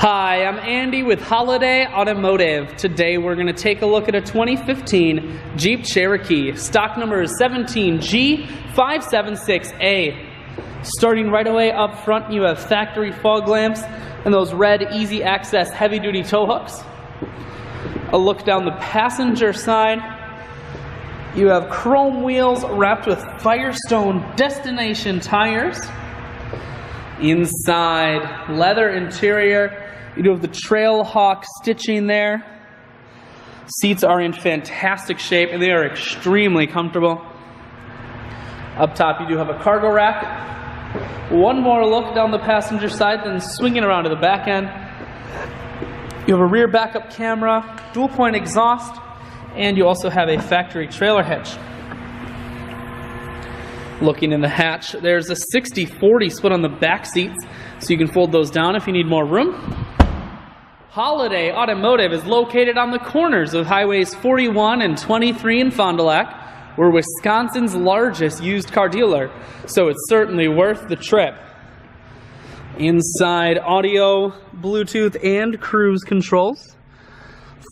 Hi, I'm Andy with Holiday Automotive. Today we're going to take a look at a 2015 Jeep Cherokee. Stock number is 18G576A. Starting right away up front, you have factory fog lamps and those red easy access heavy duty tow hooks. A look down the passenger side. You have chrome wheels wrapped with Firestone Destination tires. Inside, leather interior. You do have the Trailhawk stitching there. Seats are in fantastic shape and they are extremely comfortable. Up top you do have a cargo rack. One more look down the passenger side, then swinging around to the back end. You have a rear backup camera, dual point exhaust, and you also have a factory trailer hitch. Looking in the hatch, there's a 60-40 split on the back seats, so you can fold those down if you need more room. Holiday Automotive is located on the corners of Highways 41 and 23 in Fond du Lac. We're Wisconsin's largest used car dealer, so it's certainly worth the trip. Inside, audio, Bluetooth, and cruise controls.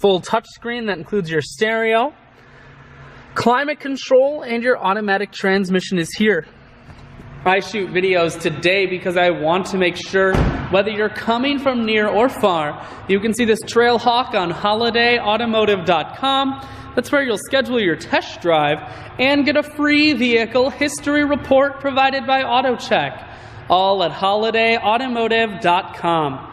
Full touchscreen that includes your stereo. Climate control and your automatic transmission is here. I shoot videos today because I want to make sure whether you're coming from near or far, you can see this Trailhawk on holidayautomotive.com. That's where you'll schedule your test drive and get a free vehicle history report provided by AutoCheck, all at holidayautomotive.com.